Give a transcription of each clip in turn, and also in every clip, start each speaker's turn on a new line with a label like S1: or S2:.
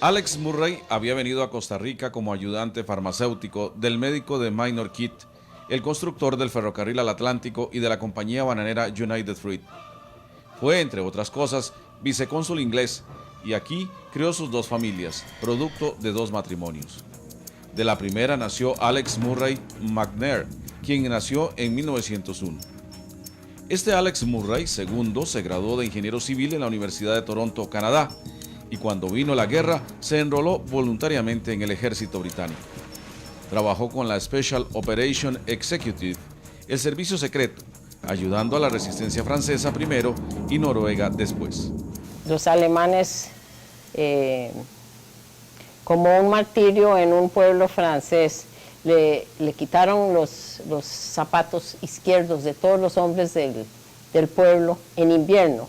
S1: Alex Murray había venido a Costa Rica como ayudante farmacéutico del médico de Minor Keith, el constructor del ferrocarril al Atlántico y de la compañía bananera United Fruit. Fue, entre otras cosas, vicecónsul inglés y aquí crió sus dos familias, producto de dos matrimonios. De la primera nació Alex Murray McNair, quien nació en 1901. Este Alex Murray II se graduó de ingeniero civil en la Universidad de Toronto, Canadá, y cuando vino la guerra se enroló voluntariamente en el ejército británico. Trabajó con la Special Operation Executive, el servicio secreto, ayudando a la resistencia francesa primero y Noruega después.
S2: Los alemanes, como un martirio en un pueblo francés, le quitaron los zapatos izquierdos de todos los hombres del pueblo en invierno.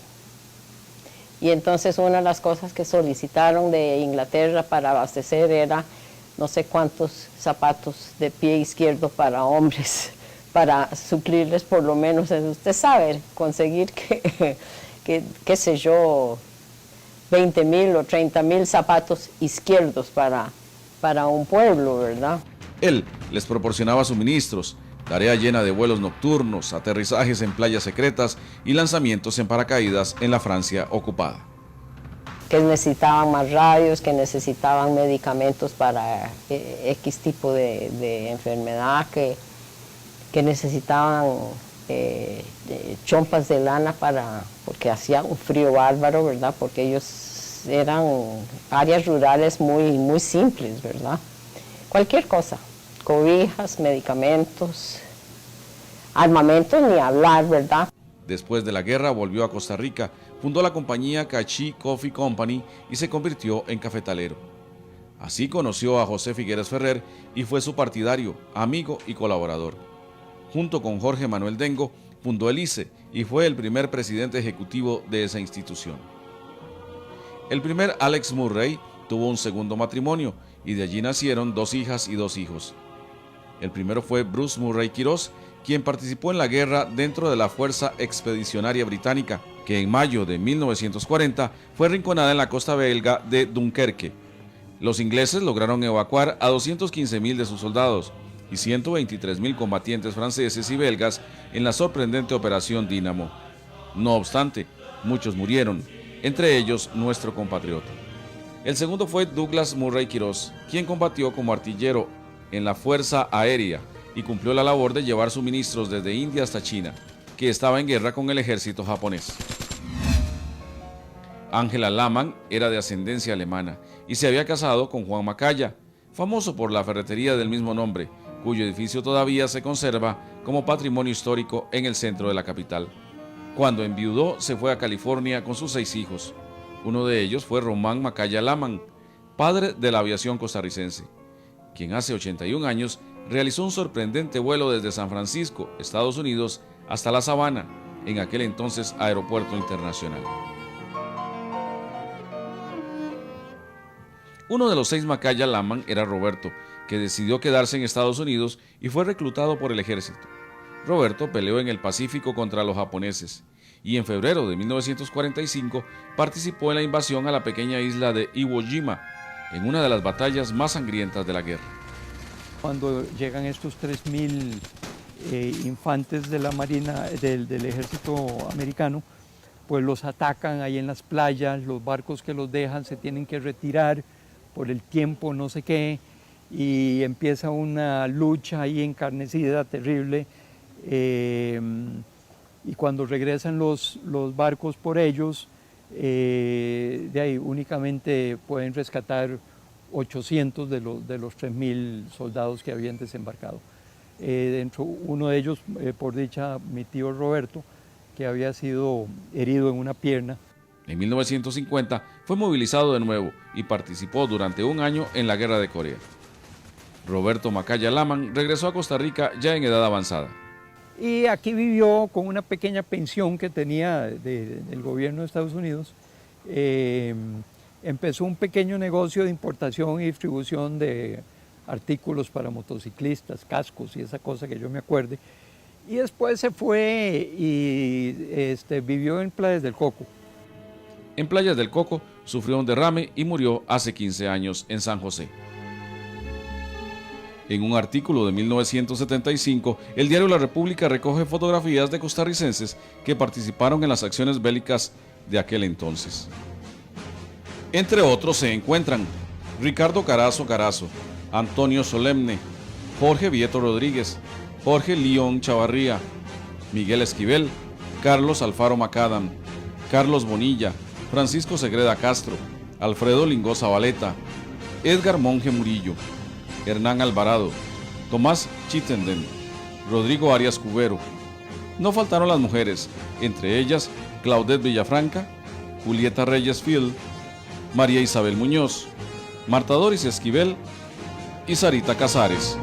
S2: Y entonces una de las cosas que solicitaron de Inglaterra para abastecer era no sé cuántos zapatos de pie izquierdo para hombres, para suplirles por lo menos, usted sabe, conseguir qué sé yo, 20,000 o 30,000 zapatos izquierdos para un pueblo, ¿verdad?
S1: Él les proporcionaba suministros, tarea llena de vuelos nocturnos, aterrizajes en playas secretas y lanzamientos en paracaídas en la Francia ocupada.
S2: Que necesitaban más radios, que necesitaban medicamentos para X tipo de enfermedad, que necesitaban chompas de lana porque hacía un frío bárbaro, ¿verdad? Porque ellos eran áreas rurales muy simples, ¿verdad? Cualquier cosa, cobijas, medicamentos, armamentos, ni hablar, ¿verdad?
S1: Después de la guerra volvió a Costa Rica, fundó la compañía Cachí Coffee Company y se convirtió en cafetalero. Así conoció a José Figueres Ferrer y fue su partidario, amigo y colaborador. Junto con Jorge Manuel Dengo, fundó el ICE y fue el primer presidente ejecutivo de esa institución. El primer Alex Murray tuvo un segundo matrimonio y de allí nacieron 2 hijas y 2 hijos. El primero fue Bruce Murray Quirós, quien participó en la guerra dentro de la Fuerza Expedicionaria Británica, que en mayo de 1940 fue arrinconada en la costa belga de Dunkerque. Los ingleses lograron evacuar a 215,000 de sus soldados y 123,000 combatientes franceses y belgas en la sorprendente Operación Dínamo. No obstante, muchos murieron, entre ellos nuestro compatriota. El segundo fue Douglas Murray Quirós, quien combatió como artillero en la Fuerza Aérea y cumplió la labor de llevar suministros desde India hasta China, que estaba en guerra con el ejército japonés. Ángela Laman era de ascendencia alemana y se había casado con Juan Macaya, famoso por la ferretería del mismo nombre, cuyo edificio todavía se conserva como patrimonio histórico en el centro de la capital. Cuando enviudó, se fue a California con sus 6 hijos. Uno de ellos fue Román Macaya Laman, padre de la aviación costarricense, quien hace 81 años realizó un sorprendente vuelo desde San Francisco, Estados Unidos, hasta La Sabana, en aquel entonces aeropuerto internacional. Uno de los 6 Macaya Laman era Roberto, que decidió quedarse en Estados Unidos y fue reclutado por el ejército. Roberto peleó en el Pacífico contra los japoneses y en febrero de 1945 participó en la invasión a la pequeña isla de Iwo Jima, en una de las batallas más sangrientas de la guerra.
S3: Cuando llegan estos 3,000 infantes de la Marina, del ejército americano, pues los atacan ahí en las playas, los barcos que los dejan se tienen que retirar por el tiempo, no sé qué, y empieza una lucha ahí encarnecida, terrible, y cuando regresan los barcos por ellos, de ahí únicamente pueden rescatar 800 de los 3,000 soldados que habían desembarcado. Uno de ellos, por dicha, mi tío Roberto, que había sido herido en una pierna.
S1: En 1950 fue movilizado de nuevo y participó durante un año en la Guerra de Corea. Roberto Macaya Laman regresó a Costa Rica ya en edad avanzada.
S3: Y aquí vivió con una pequeña pensión que tenía del gobierno de Estados Unidos. Empezó un pequeño negocio de importación y distribución de artículos para motociclistas, cascos y esa cosa que yo me acuerde. Y después se fue y vivió en Playas del Coco.
S1: En Playas del Coco sufrió un derrame y murió hace 15 años en San José. En un artículo de 1975, el diario La República recoge fotografías de costarricenses que participaron en las acciones bélicas de aquel entonces. Entre otros se encuentran Ricardo Carazo Carazo, Antonio Solemne, Jorge Vieto Rodríguez, Jorge León Chavarría, Miguel Esquivel, Carlos Alfaro Macadam, Carlos Bonilla, Francisco Segreda Castro, Alfredo Lingó Zabaleta, Edgar Monje Murillo, Hernán Alvarado, Tomás Chittenden, Rodrigo Arias Cubero. No faltaron las mujeres, entre ellas Claudette Villafranca, Julieta Reyes Field, María Isabel Muñoz, Marta Doris Esquivel y Sarita Casares.